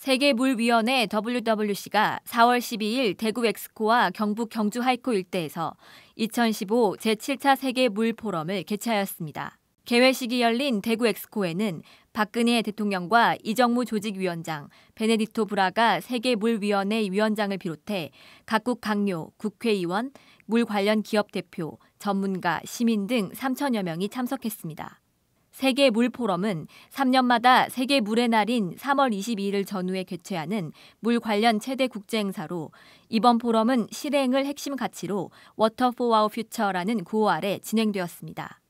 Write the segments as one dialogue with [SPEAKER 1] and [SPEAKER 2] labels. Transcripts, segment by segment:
[SPEAKER 1] 세계물위원회 WWC가 4월 12일 대구 엑스코와 경북 경주 하이코 일대에서 2015 제7차 세계물포럼을 개최하였습니다. 개회식이 열린 대구 엑스코에는 박근혜 대통령과 이정무 조직위원장, 베네디토 브라가 세계물위원회 위원장을 비롯해 각국 강요, 국회의원, 물 관련 기업 대표, 전문가, 시민 등 3천여 명이 참석했습니다. 세계물포럼은 3년마다 세계물의 날인 3월 22일 전후에 개최하는 물 관련 최대 국제행사로 이번 포럼은 실행을 핵심 가치로 Water for Our Future라는 구호 아래 진행되었습니다.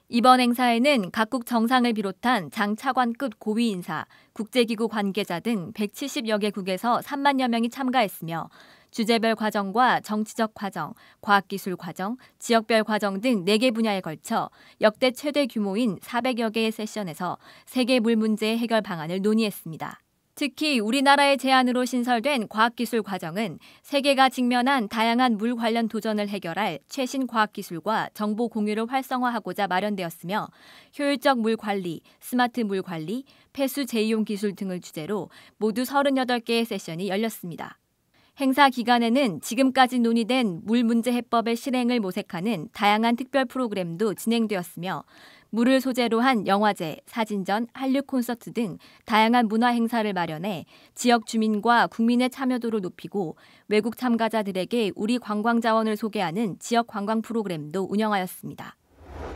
[SPEAKER 1] 이번 행사에는 각국 정상을 비롯한 장차관급 고위 인사, 국제기구 관계자 등 170여 개국에서 3만여 명이 참가했으며 주제별 과정과 정치적 과정, 과학기술 과정, 지역별 과정 등 4개 분야에 걸쳐 역대 최대 규모인 400여 개의 세션에서 세계 물 문제의 해결 방안을 논의했습니다. 특히 우리나라의 제안으로 신설된 과학기술 과정은 세계가 직면한 다양한 물 관련 도전을 해결할 최신 과학기술과 정보 공유를 활성화하고자 마련되었으며 효율적 물 관리, 스마트 물 관리, 폐수 재이용 기술 등을 주제로 모두 38개의 세션이 열렸습니다. 행사 기간에는 지금까지 논의된 물 문제 해법의 실행을 모색하는 다양한 특별 프로그램도 진행되었으며 물을 소재로 한 영화제, 사진전, 한류 콘서트 등 다양한 문화 행사를 마련해 지역 주민과 국민의 참여도를 높이고 외국 참가자들에게 우리 관광 자원을 소개하는 지역 관광 프로그램도 운영하였습니다.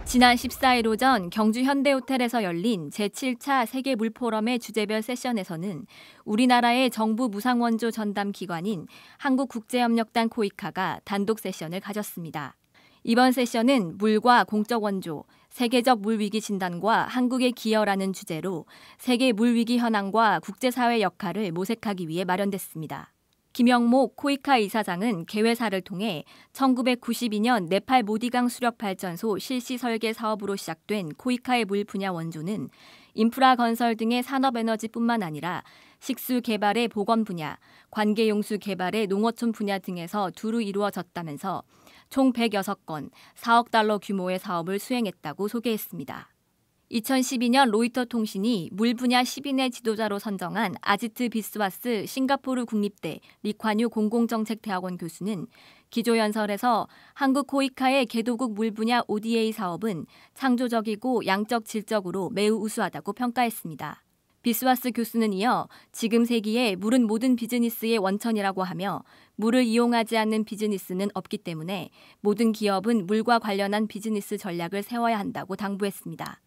[SPEAKER 1] 지난 14일 오전 경주 현대호텔에서 열린 제7차 세계물포럼의 주제별 세션에서는 우리나라의 정부 무상원조 전담 기관인 한국국제협력단 코이카가 단독 세션을 가졌습니다. 이번 세션은 물과 공적 원조, 세계적 물위기 진단과 한국의 기여라는 주제로 세계 물위기 현황과 국제사회 역할을 모색하기 위해 마련됐습니다. 김영목 코이카 이사장은 개회사를 통해 1992년 네팔 모디강 수력발전소 실시 설계 사업으로 시작된 코이카의 물 분야 원조는 인프라 건설 등의 산업에너지뿐만 아니라 식수 개발의 보건 분야, 관계용수 개발의 농어촌 분야 등에서 두루 이루어졌다면서 총 106건, 4억 달러 규모의 사업을 수행했다고 소개했습니다. 2012년 로이터 통신이 물 분야 10인의 지도자로 선정한 아지트 비스와스 싱가포르 국립대 리콴유 공공정책대학원 교수는 기조연설에서 한국 코이카의 개도국 물 분야 ODA 사업은 창조적이고 양적 질적으로 매우 우수하다고 평가했습니다. 비스와스 교수는 이어 지금 세기에 물은 모든 비즈니스의 원천이라고 하며 물을 이용하지 않는 비즈니스는 없기 때문에 모든 기업은 물과 관련한 비즈니스 전략을 세워야 한다고 당부했습니다.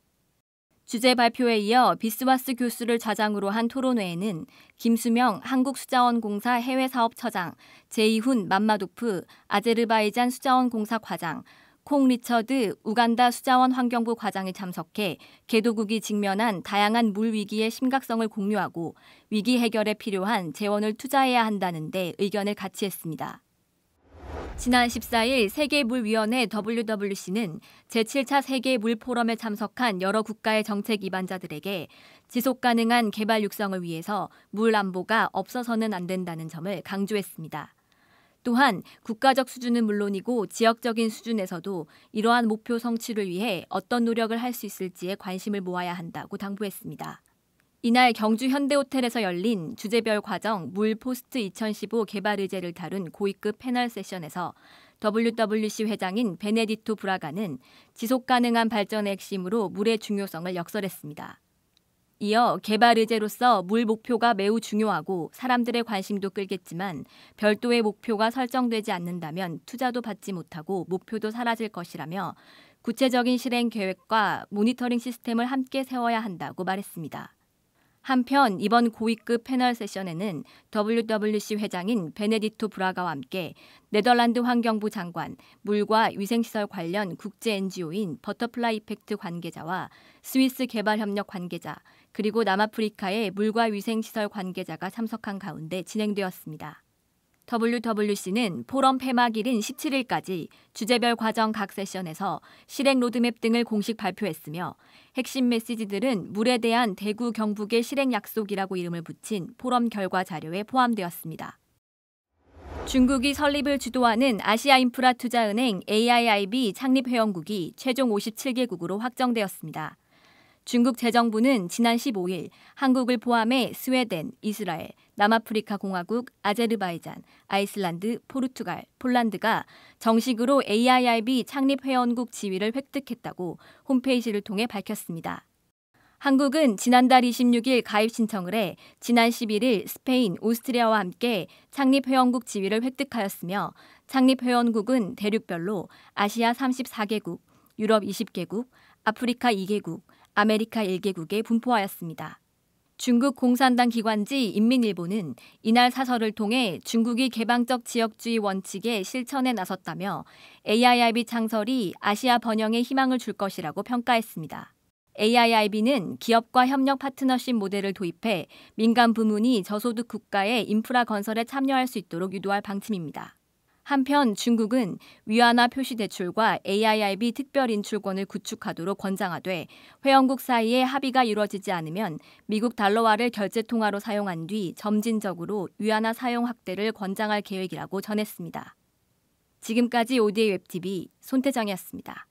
[SPEAKER 1] 주제 발표에 이어 비스와스 교수를 좌장으로 한 토론회에는 김수명 한국수자원공사 해외사업처장, 제이훈 맘마도프 아제르바이잔 수자원공사 과장, 콩 리처드 우간다 수자원 환경부 과장이 참석해 개도국이 직면한 다양한 물 위기의 심각성을 공유하고 위기 해결에 필요한 재원을 투자해야 한다는 데 의견을 같이 했습니다. 지난 14일 세계물위원회 WWC는 제7차 세계물포럼에 참석한 여러 국가의 정책 입안자들에게 지속가능한 개발 육성을 위해서 물 안보가 없어서는 안 된다는 점을 강조했습니다. 또한 국가적 수준은 물론이고 지역적인 수준에서도 이러한 목표 성취를 위해 어떤 노력을 할 수 있을지에 관심을 모아야 한다고 당부했습니다. 이날 경주 현대호텔에서 열린 주제별 과정 물 포스트 2015 개발 의제를 다룬 고위급 패널 세션에서 WWC 회장인 베네디토 브라가는 지속가능한 발전의 핵심으로 물의 중요성을 역설했습니다. 이어 개발 의제로서 물 목표가 매우 중요하고 사람들의 관심도 끌겠지만 별도의 목표가 설정되지 않는다면 투자도 받지 못하고 목표도 사라질 것이라며 구체적인 실행 계획과 모니터링 시스템을 함께 세워야 한다고 말했습니다. 한편 이번 고위급 패널 세션에는 WWC 회장인 베네디토 브라가와 함께 네덜란드 환경부 장관, 물과 위생시설 관련 국제 NGO인 버터플라이 이펙트 관계자와 스위스 개발협력 관계자, 그리고 남아프리카의 물과 위생시설 관계자가 참석한 가운데 진행되었습니다. WWC는 포럼 폐막일인 17일까지 주제별 과정 각 세션에서 실행 로드맵 등을 공식 발표했으며 핵심 메시지들은 물에 대한 대구 경북의 실행 약속이라고 이름을 붙인 포럼 결과 자료에 포함되었습니다. 중국이 설립을 주도하는 아시아인프라투자은행 AIIB 창립회원국이 최종 57개국으로 확정되었습니다. 중국 재정부는 지난 15일 한국을 포함해 스웨덴, 이스라엘, 남아프리카 공화국, 아제르바이잔, 아이슬란드, 포르투갈, 폴란드가 정식으로 AIIB 창립 회원국 지위를 획득했다고 홈페이지를 통해 밝혔습니다. 한국은 지난달 26일 가입 신청을 해 지난 11일 스페인, 오스트리아와 함께 창립 회원국 지위를 획득하였으며 창립 회원국은 대륙별로 아시아 34개국, 유럽 20개국, 아프리카 2개국, 아메리카 1개국에 분포하였습니다. 중국 공산당 기관지 인민일보는 이날 사설을 통해 중국이 개방적 지역주의 원칙의 실천에 나섰다며 AIIB 창설이 아시아 번영에 희망을 줄 것이라고 평가했습니다. AIIB는 기업과 협력 파트너십 모델을 도입해 민간 부문이 저소득 국가의 인프라 건설에 참여할 수 있도록 유도할 방침입니다. 한편 중국은 위안화 표시 대출과 AIIB 특별 인출권을 구축하도록 권장하되 회원국 사이에 합의가 이루어지지 않으면 미국 달러화를 결제 통화로 사용한 뒤 점진적으로 위안화 사용 확대를 권장할 계획이라고 전했습니다. 지금까지 오디에이 웹TV 손태정이었습니다.